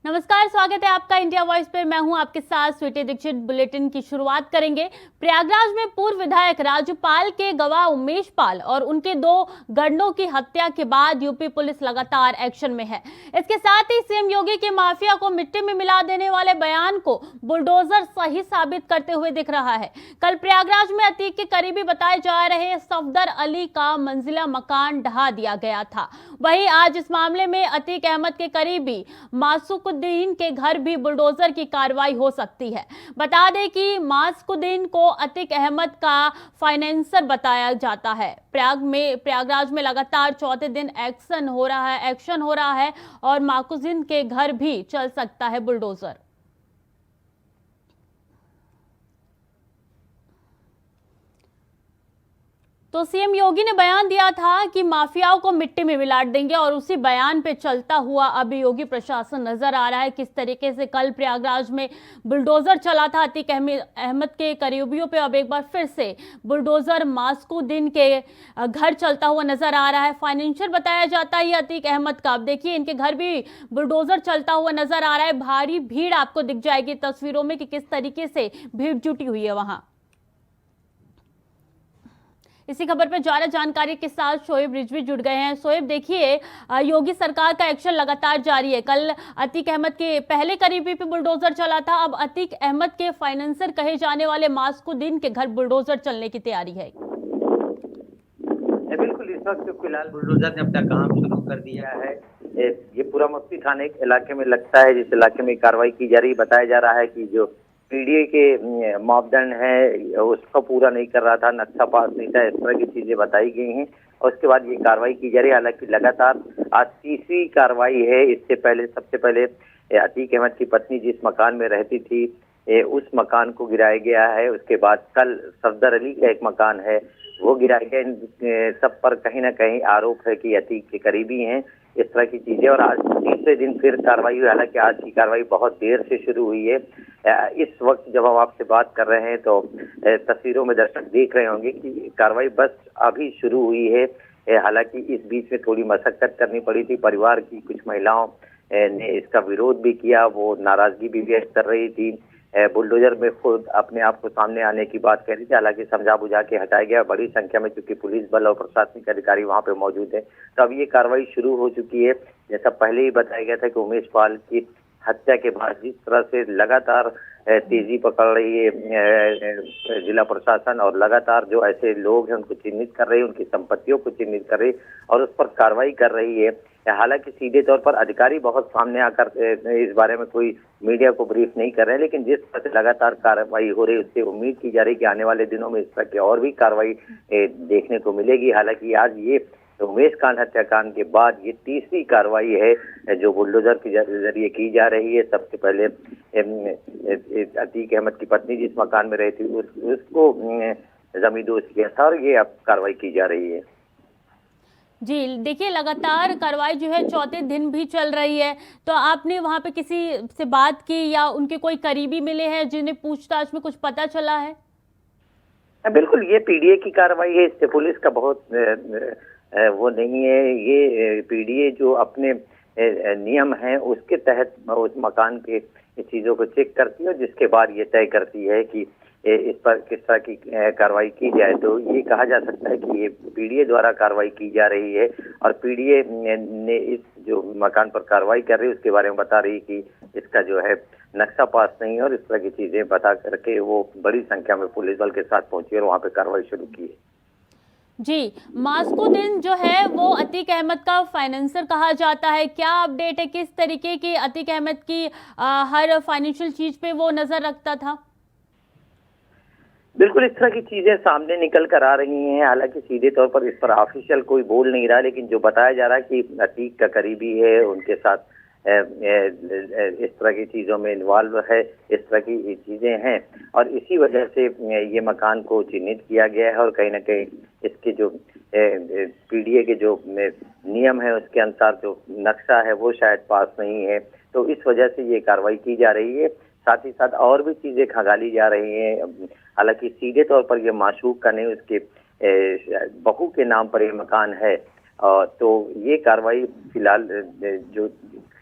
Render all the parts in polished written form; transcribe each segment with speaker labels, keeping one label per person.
Speaker 1: नमस्कार, स्वागत है आपका इंडिया वॉइस पे। मैं हूं आपके साथ स्वीटी दीक्षित। बुलेटिन की शुरुआत करेंगे। प्रयागराज में पूर्व विधायक राज्यपाल के गवाह उमेश पाल और उनके 2 गंडों की हत्या के बाद यूपी पुलिस लगातार एक्शन में है। इसके साथ ही सीएम योगी के माफिया को मिट्टी में मिला देने वाले बयान को बुलडोजर सही साबित करते हुए दिख रहा है। कल प्रयागराज में अतीक के करीबी बताए जा रहे सफदर अली का मंजिला मकान ढहा दिया गया था। वहीं आज इस मामले में अतीक अहमद के करीबी मासूकुद्दीन के घर भी बुलडोजर की कार्रवाई हो सकती है। बता दें कि मासूकुद्दीन को अतीक अहमद का फाइनेंसर बताया जाता है। प्रयागराज में लगातार चौथे दिन एक्शन हो रहा है और मासूकुद्दीन के घर भी चल सकता है बुलडोजर। तो सीएम योगी ने बयान दिया था कि माफियाओं को मिट्टी में मिला देंगे और उसी बयान पे चलता हुआ अब योगी प्रशासन नजर आ रहा है। किस तरीके से कल प्रयागराज में बुलडोजर चला था अतीक अहमद के करीबियों पे, अब एक बार फिर से बुलडोजर मासूकुद्दीन के घर चलता हुआ नजर आ रहा है। फाइनेंशियल बताया जाता है अतीक अहमद का। अब देखिए इनके घर भी बुलडोजर चलता हुआ नजर आ रहा है। भारी भीड़ आपको दिख जाएगी तस्वीरों में कि किस तरीके से भीड़ जुटी हुई है वहां। इसी खबर पर ज्यादा जानकारी के साथ शोएब रिजवी जुड़ गए हैं। शोएब, देखिए योगी सरकार का एक्शन लगातार जारी है। कल अतीक अहमद के पहले करीबी पे बुलडोजर चला था, अब अतीक अहमद के फाइनेंसर कहे जाने वाले मासूकुद्दीन के घर बुलडोजर चलने की तैयारी है।
Speaker 2: बिल्कुल, इस वक्त फिलहाल बुलडोजर ने अपना काम शुरू कर दिया है। ये पूरा मस्ती थाने के इलाके में लगता है, जिस इलाके में कार्रवाई की जा रही। बताया जा रहा है कि जो पीडीए के मापदंड है उसको पूरा नहीं कर रहा था, नक्शा पास नहीं था, इस तरह की चीजें बताई गई हैं और उसके बाद ये कार्रवाई की जा रही है। हालांकि लगातार आज तीसरी कार्रवाई है। इससे पहले सबसे पहले अतीक अहमद की पत्नी जिस मकान में रहती थी उस मकान को गिराया गया है। उसके बाद कल सफदर अली का एक मकान है वो गिराया गया। इन सब पर कहीं ना कहीं आरोप है कि अतीक के करीबी हैं, इस तरह की चीजें। और आज तीसरे दिन फिर कार्रवाई हुई। हालांकि आज की कार्रवाई बहुत देर से शुरू हुई है। इस वक्त जब हम आपसे बात कर रहे हैं तो तस्वीरों में दर्शक देख रहे होंगे कि कार्रवाई बस अभी शुरू हुई है। हालांकि इस बीच में थोड़ी मशक्कत करनी पड़ी थी। परिवार की कुछ महिलाओं ने इसका विरोध भी किया, वो नाराजगी भी व्यक्त कर रही थी। बुलडोजर में खुद अपने आप को सामने आने की बात कह रही थी। हालांकि समझा बुझा के हटाया गया। बड़ी संख्या में चूंकि पुलिस बल और प्रशासनिक अधिकारी वहां पे मौजूद है, तो अब ये कार्रवाई शुरू हो चुकी है। जैसा पहले ही बताया गया था कि उमेश पाल की हत्या के बाद जिस तरह से लगातार तेजी पकड़ रही है जिला प्रशासन और लगातार जो ऐसे लोग हैं उनको चिन्हित कर रही है, उनकी संपत्तियों को चिन्हित कर रही है और उस पर कार्रवाई कर रही है। हालांकि सीधे तौर पर अधिकारी बहुत सामने आकर इस बारे में कोई मीडिया को ब्रीफ नहीं कर रहे हैं, लेकिन जिस तरह से लगातार कार्रवाई हो रही है उससे उम्मीद की जा रही है कि आने वाले दिनों में इस तरह की और भी कार्रवाई देखने को मिलेगी। हालांकि आज ये उमेश कांड हत्याकांड के बाद ये तीसरी कार्रवाई है जो बुलडोजर के जरिए की जा रही है। सबसे पहले अतीक अहमद की पत्नी जिस मकान में रहती उसको जमींदोज किया था और ये अब कार्रवाई की जा रही है।
Speaker 1: जी, देखिए लगातार कार्रवाई जो है चौथे दिन भी चल रही है। तो आपने वहां पे किसी से बात की या उनके कोई करीबी मिले हैं जिन्हें पूछताछ में कुछ पता चला है?
Speaker 2: बिल्कुल, ये पीडीए की कार्रवाई है, इससे पुलिस का बहुत वो नहीं है। ये पीडीए जो अपने नियम है उसके तहत उस मकान के चीजों को चेक करती है, जिसके बाद ये तय करती है कि इस पर किस तरह की कार्रवाई की जाए। तो ये कहा जा सकता है कि ये पीडीए द्वारा कार्रवाई की जा रही है और पीडीए ने इस जो मकान पर कार्रवाई कर रही है उसके बारे में बता रही कि इसका जो है नक्शा पास नहीं है और इस तरह की चीजें बता करके वो बड़ी संख्या में पुलिस बल के साथ पहुंची और वहां पे कार्रवाई शुरू की है।
Speaker 1: जी, मासूकुद्दीन जो है वो अतीक अहमद का फाइनेंसर कहा जाता है। क्या अपडेट है, किस तरीके की अतीक अहमद की हर फाइनेंशियल चीज पे वो नजर रखता था?
Speaker 2: बिल्कुल, इस तरह की चीजें सामने निकल कर आ रही हैं। हालांकि सीधे तौर पर इस पर ऑफिशियल कोई बोल नहीं रहा, लेकिन जो बताया जा रहा है कि अतीक का करीबी है, उनके साथ इस तरह की चीजों में इन्वॉल्व है, इस तरह की चीजें हैं और इसी वजह से ये मकान को चिन्हित किया गया है। और कहीं ना कहीं इसके जो पीडीए के जो नियम है उसके अनुसार जो नक्शा है वो शायद पास नहीं है, तो इस वजह से ये कार्रवाई की जा रही है। साथ ही साथ और भी चीजें खंगाली जा रही हैं। हालांकि सीधे तौर पर ये माशूक का नहीं, उसके बहू के नाम पर ये मकान है। तो ये कार्रवाई फिलहाल जो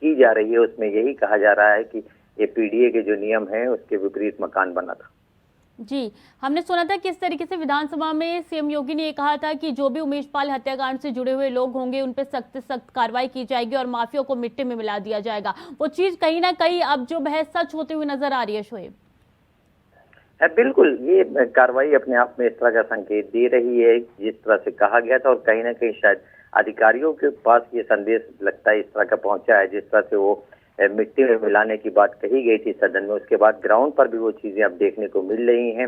Speaker 2: की जा रही है उसमें यही कहा जा रहा है कि ये पीडीए के जो नियम हैं उसके विपरीत मकान बना था।
Speaker 1: जी, हमने सुना था किस तरीके से विधानसभा में सीएम योगी ने ये कहा था कि जो भी उमेश पाल हत्याकांड से जुड़े हुए लोग होंगे उन पर सख्त से सख्त कार्रवाई की जाएगी और माफिया को मिट्टी में मिला दिया जाएगा। वो चीज कहीं ना कहीं अब जो है सच होते हुए नजर आ रही है शोएब।
Speaker 2: बिल्कुल, ये कार्रवाई अपने आप में इस तरह का संकेत दे रही है जिस तरह से कहा गया था, और कहीं ना कहीं शायद अधिकारियों के पास ये संदेश लगता है इस तरह का पहुंचा है, जिस तरह से वो मिट्टी में मिलाने की बात कही गई थी सदन में, उसके बाद ग्राउंड पर भी वो चीजें अब देखने को मिल रही हैं।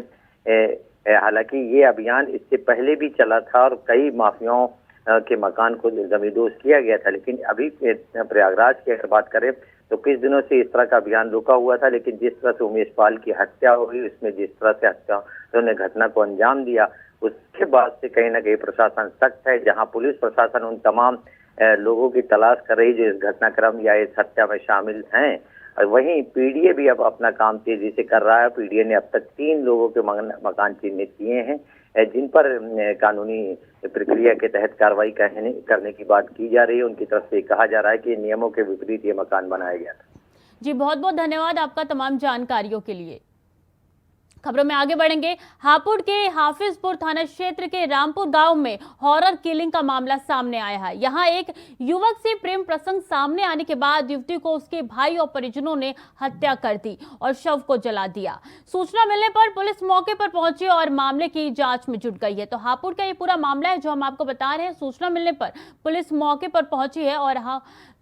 Speaker 2: हालांकि ये अभियान इससे पहले भी चला था और कई माफियाओं के मकान को जमींदोज किया गया था, लेकिन अभी प्रयागराज की अगर बात करें तो कुछ दिनों से इस तरह का अभियान रुका हुआ था, लेकिन जिस तरह से उमेश पाल की हत्या हुई, उसमें जिस तरह से हत्यारों ने घटना को अंजाम दिया, उसके बाद से कहीं ना कहीं प्रशासन सख्त है। जहां पुलिस प्रशासन उन तमाम लोगों की तलाश कर रही जो इस घटनाक्रम या इस हत्या में शामिल हैं, और वहीं पीडीए भी अब अपना काम तेजी से कर रहा है। पीडीए ने अब तक 3 लोगों के मकान चिन्हित किए हैं, जिन पर कानूनी प्रक्रिया के तहत कार्रवाई करने की बात की जा रही है। उनकी तरफ से कहा जा रहा है कि नियमों के विपरीत ये मकान बनाया गया था।
Speaker 1: जी, बहुत बहुत धन्यवाद आपका तमाम जानकारियों के लिए। खबरों में आगे बढ़ेंगे। हापुड़ के हाफिजपुर थाना क्षेत्र के रामपुर गांव में हॉरर किलिंग का मामला सामने आया है। यहां एक युवक से प्रेम प्रसंग सामने आने के बाद युवती को उसके भाई और परिजनों ने हत्या कर दी और शव को जला दिया। सूचना मिलने पर पुलिस मौके पर पहुंची और मामले की जांच में जुट गई है। तो हापुड़ का ये पूरा मामला है जो हम आपको बता रहे हैं। सूचना मिलने पर पुलिस मौके पर पहुंची है और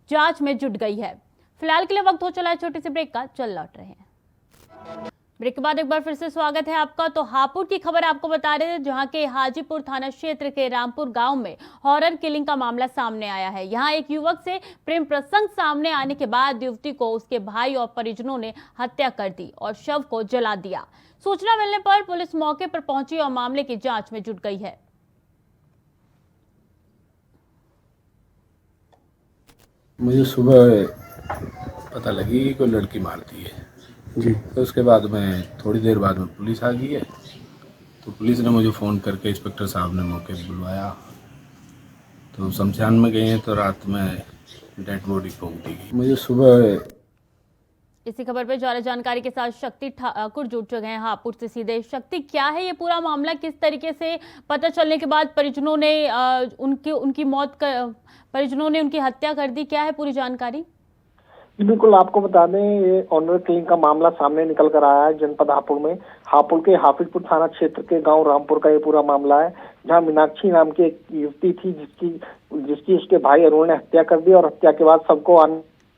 Speaker 1: जांच में जुट गई है। फिलहाल के लिए वक्त हो चला है छोटे से ब्रेक का, चल लौट रहे हैं। ब्रेक के बाद एक बार फिर से स्वागत है आपका। तो हापुड़ की खबर आपको बता रहे हैं, जहां के हाजीपुर थाना क्षेत्र के रामपुर गांव में हॉरर किलिंग का मामला सामने आया है। यहां एक युवक से प्रेम प्रसंग सामने आने के बाद युवती को उसके भाई और परिजनों ने हत्या कर दी और शव को जला दिया। सूचना मिलने पर पुलिस मौके पर पहुंची और मामले की जांच में जुट गई है।
Speaker 3: मुझे सुबह पता लगी कि कोई लड़की मारती है जी। तो उसके बाद में थोड़ी देर बाद में पुलिस आ गई है, तो पुलिस ने मुझे फ़ोन करके इंस्पेक्टर साहब ने मौके पर बुलवाया। तो शमशान में गए हैं, तो रात में डेड बॉडी फूंक दी गई। मुझे सुबह
Speaker 1: इसी खबर पर ज्यादा जानकारी के साथ शक्ति ठाकुर जुड़ चुके हैं हापुड़ से सीधे। शक्ति, क्या है ये पूरा मामला? किस तरीके से पता चलने के बाद परिजनों ने परिजनों ने उनकी हत्या कर दी? क्या है पूरी जानकारी?
Speaker 4: बिल्कुल, आपको बता दें ये ऑनर किलिंग का मामला सामने निकल कर आया है जनपद हापुड़ में। हापुड़ के हाफिजपुर थाना क्षेत्र के गांव रामपुर का ये पूरा मामला है, जहां मीनाक्षी नाम की एक युवती थी जिसकी उसके भाई अरुण ने हत्या कर दी और हत्या के बाद सबको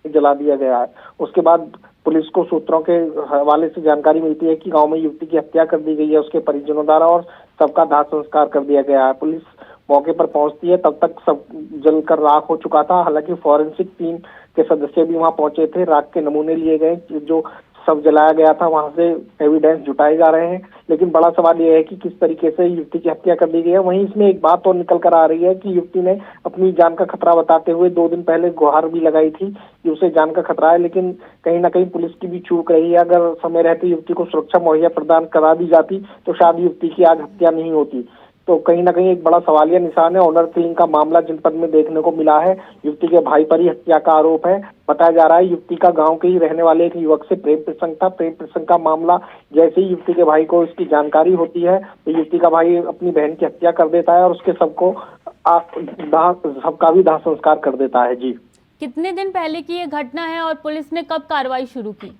Speaker 4: जला दिया गया है। उसके बाद पुलिस को सूत्रों के हवाले से जानकारी मिलती है कि गांव में युवती की हत्या कर दी गई है उसके परिजनों द्वारा और सबका दाह संस्कार कर दिया गया है। पुलिस मौके पर पहुंचती है, तब तक सब जलकर राख हो चुका था। हालांकि फॉरेंसिक टीम के सदस्य भी वहां पहुंचे थे, राख के नमूने लिए गए, जो सब जलाया गया था वहां से एविडेंस जुटाए जा रहे हैं। लेकिन बड़ा सवाल यह है कि किस तरीके से युवती की हत्या कर दी गई है। वहीं इसमें एक बात और निकल कर आ रही है कि युवती ने अपनी जान का खतरा बताते हुए 2 दिन पहले गुहार भी लगाई थी कि उसे जान का खतरा है, लेकिन कहीं ना कहीं पुलिस की भी चूक रही है। अगर समय रहते युवती को सुरक्षा मुहैया प्रदान करा दी जाती तो शायद युवती की आज हत्या नहीं होती। तो कहीं ना कहीं एक बड़ा सवालिया निशान है। ऑनर किलिंग का मामला जनपद में देखने को मिला है। युवती के भाई पर ही हत्या का आरोप है। बताया जा रहा है युवती का गांव के ही रहने वाले एक युवक से प्रेम प्रसंग था। प्रेम प्रसंग का मामला जैसे ही युवती के भाई को इसकी जानकारी होती है तो युवती का भाई अपनी बहन की हत्या कर देता है और उसके सबका भी दाह संस्कार कर देता है। जी,
Speaker 1: कितने दिन पहले की ये घटना है और पुलिस ने कब कार्रवाई शुरू की?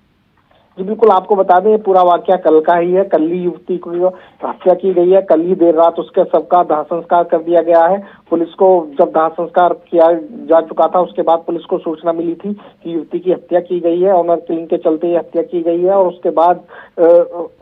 Speaker 4: जी बिल्कुल, आपको बता दें पूरा वाकया कल का ही है। कल ही युवती को हत्या की गई है। कल ही देर रात उसके सबका दाह संस्कार कर दिया गया है। पुलिस को जब दाह संस्कार किया जा चुका था उसके बाद पुलिस को सूचना मिली थी कि युवती की हत्या की गई है, ऑनर किलिंग के चलते ये हत्या की गई है और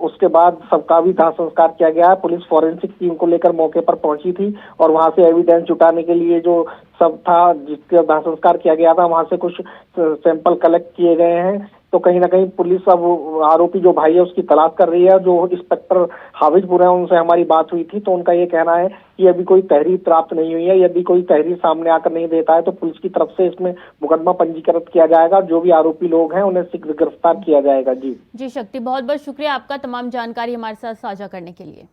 Speaker 4: उसके बाद सबका भी दाह संस्कार किया गया है। पुलिस फॉरेंसिक टीम को लेकर मौके पर पहुंची थी और वहां से एविडेंस जुटाने के लिए जो सब था जिसका दाह संस्कार किया गया था वहां से कुछ सैंपल कलेक्ट किए गए हैं। तो कहीं ना कहीं पुलिस अब आरोपी जो भाई है उसकी तलाश कर रही है। जो इंस्पेक्टर हाफिजपुर है उनसे हमारी बात हुई थी तो उनका ये कहना है कि अभी कोई तहरीर प्राप्त नहीं हुई है। यदि कोई तहरीर सामने आकर नहीं देता है तो पुलिस की तरफ से इसमें मुकदमा पंजीकृत किया जाएगा। जो भी आरोपी लोग हैं उन्हें शीघ्र गिरफ्तार किया जाएगा। जी
Speaker 1: शक्ति, बहुत बहुत शुक्रिया आपका तमाम जानकारी हमारे साथ साझा करने के लिए।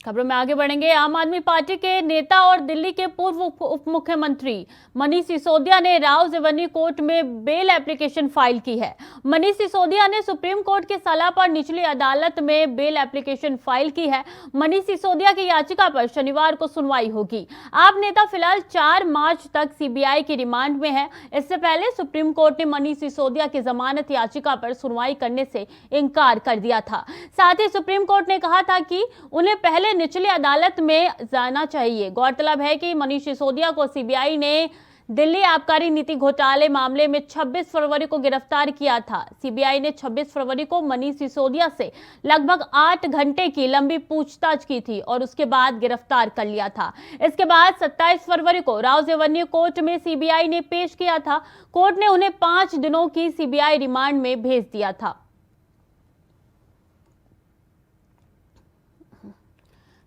Speaker 1: खबरों में आगे बढ़ेंगे। आम आदमी पार्टी के नेता और दिल्ली के पूर्व उप मुख्यमंत्री मनीष सिसोदिया ने राउज एवेन्यू कोर्ट में बेल एप्लीकेशन फाइल की है। मनीष सिसोदिया ने सुप्रीम कोर्ट की सलाह पर निचली अदालत में बेल एप्लीकेशन फाइल की है। मनीष सिसोदिया की याचिका पर शनिवार को सुनवाई होगी। आप नेता फिलहाल 4 मार्च तक सीबीआई की रिमांड में है। इससे पहले सुप्रीम कोर्ट ने मनीष सिसोदिया की जमानत याचिका पर सुनवाई करने से इनकार कर दिया था। साथ ही सुप्रीम कोर्ट ने कहा था कि उन्हें पहले निचली अदालत में जाना चाहिए। गौरतलब है कि मनीष सिसोदिया को सीबीआई ने दिल्ली आबकारी नीति घोटाले मामले में 26 फरवरी को गिरफ्तार किया था। सीबीआई ने 26 फरवरी को मनीष सिसोदिया से लगभग 8 घंटे की लंबी पूछताछ की थी और उसके बाद गिरफ्तार कर लिया था। इसके बाद 27 फरवरी को राउज एवेन्यू कोर्ट में सीबीआई ने पेश किया था। कोर्ट ने उन्हें 5 दिनों की सीबीआई रिमांड में भेज दिया था।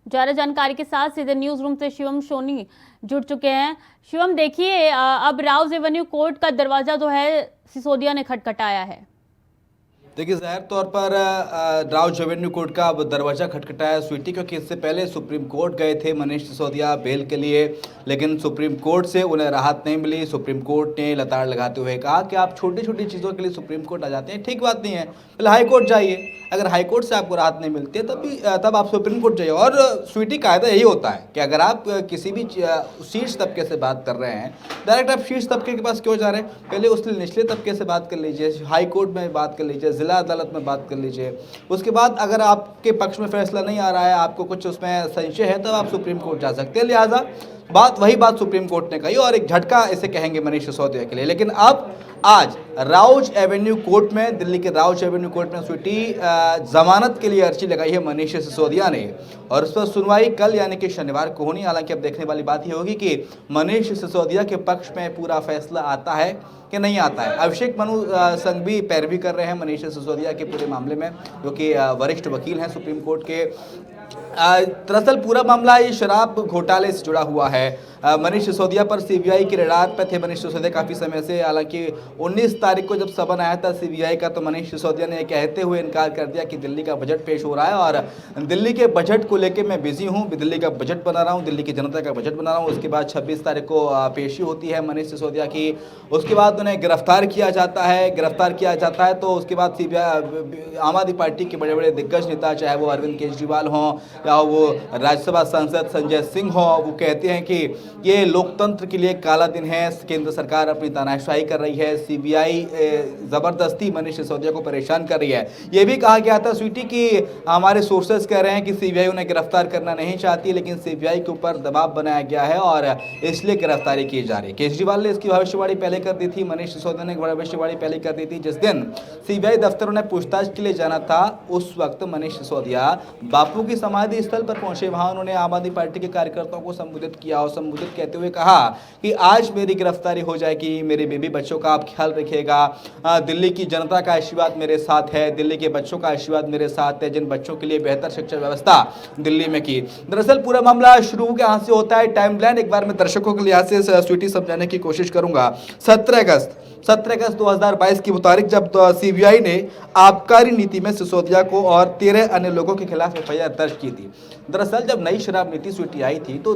Speaker 1: ज्यादा जानकारी के साथ सीधे न्यूज रूम से शिवम सोनी जुड़ चुके हैं। शिवम, देखिए अब राउज एवेन्यू कोर्ट का दरवाजा जो है सिसोदिया ने खटखटाया है।
Speaker 5: देखिए, जाहिर तौर पर राउज एवेन्यू कोर्ट का अब दरवाजा खटखटाया स्वीटी, क्योंकि इससे पहले सुप्रीम कोर्ट गए थे मनीष सिसोदिया बेल के लिए, लेकिन सुप्रीम कोर्ट से उन्हें राहत नहीं मिली। सुप्रीम कोर्ट ने लताड़ लगाते हुए कहा कि आप छोटी छोटी चीज़ों के लिए सुप्रीम कोर्ट आ जाते हैं, ठीक बात नहीं है, पहले हाई कोर्ट जाइए। अगर हाई कोर्ट से आपको राहत नहीं मिलती है तब आप सुप्रीम कोर्ट जाइए। और स्वीटी कायदा यही होता है कि अगर आप किसी भी शीर्ष तबके से बात कर रहे हैं, डायरेक्ट आप शीर्ष तबके के पास क्यों जा रहे हैं? पहले उसके निचले तबके से बात कर लीजिए, हाई कोर्ट में बात कर लीजिए, जिला अदालत में बात कर लीजिए। उसके बाद अगर आपके पक्ष में फैसला नहीं आ रहा है, आपको कुछ उसमें संशय है, तब आप सुप्रीम कोर्ट जा सकते हैं। लिहाजा वही बात सुप्रीम कोर्ट ने कही और एक झटका इसे कहेंगे मनीष सिसोदिया के लिए। लेकिन अब आज राउज एवेन्यू कोर्ट में, दिल्ली के राउज एवेन्यू कोर्ट में स्वीटी जमानत के लिए अर्जी लगाई है मनीष सिसोदिया ने, और उस पर सुनवाई कल यानी कि शनिवार को होनी। हालांकि अब देखने वाली बात ये होगी कि मनीष सिसोदिया के पक्ष में पूरा फैसला आता है कि नहीं आता है। अभिषेक मनु संघ भी पैरवी कर रहे हैं मनीष सिसोदिया के पूरे मामले में, जो कि वरिष्ठ वकील हैं सुप्रीम कोर्ट के। दरअसल पूरा मामला ये शराब घोटाले से जुड़ा हुआ है। मनीष सिसोदिया पर सीबीआई की रडार पे थे मनीष सिसोदिया काफ़ी समय से। हालांकि 19 तारीख को जब समन आया था सीबीआई का, तो मनीष सिसोदिया ने कहते हुए इनकार कर दिया कि दिल्ली का बजट पेश हो रहा है और दिल्ली के बजट को लेकर मैं बिजी हूँ, दिल्ली का बजट बना रहा हूँ, दिल्ली की जनता का बजट बना रहा हूँ। उसके बाद 26 तारीख को पेशी होती है मनीष सिसोदिया की। उसके बाद उन्हें गिरफ्तार किया जाता है। तो उसके बाद सीबीआई, आम आदमी पार्टी के बड़े बड़े दिग्गज नेता, चाहे वो अरविंद केजरीवाल हों या वो राज्यसभा सांसद संजय सिंह हो, वो कहते हैं कि ये लोकतंत्र के लिए काला दिन है, केंद्र सरकार अपनी तानाशाही कर रही है, सीबीआई ज़बरदस्ती मनीष सिसोदिया को परेशान कर रही है। ये भी कहा गया था स्वीटी कि हमारे सोर्सेज कह रहे हैं कि सीबीआई उन्हें गिरफ्तार करना नहीं चाहती, लेकिन सीबीआई के ऊपर दबाव बनाया गया है और इसलिए गिरफ्तारी की जा रही है। केजरीवाल ने इसकी भविष्यवाणी पहले कर दी थी, मनीष सिसोदिया ने भविष्यवाणी पहले कर दी थी। जिस दिन सीबीआई दफ्तर उन्हें पूछताछ के लिए जाना था, उस वक्त मनीष सिसोदिया बापू की समाधि स्थल पर पहुंचे। वहां उन्होंने आम आदमी पार्टी के कार्यकर्ताओं को संबोधित किया और संबोधित कहते हुए कहा कि आज मेरी गिरफ्तारी हो जाएगी, मेरे बेबी बच्चों का आप ख्याल रखिएगा, दिल्ली की जनता का आशीर्वाद मेरे साथ है, दिल्ली के बच्चों का आशीर्वाद मेरे साथ है, जिन बच्चों के लिए बेहतर शिक्षा व्यवस्था दिल्ली में की। दरअसल पूरा मामला शुरू कहां से होता है, टाइमलाइन एक बार मैं दर्शकों के लिहाज से स्वीटी समझाने की कोशिश करूंगा। 17 अगस्त 2022 की तारीख जब सीबीआई ने आबकारी नीति में सिसोदिया को और 13 अन्य लोगों के खिलाफ एफआईआर दर्ज की थी। दरअसल जब नई शराब नीति स्वीटी आई थी तो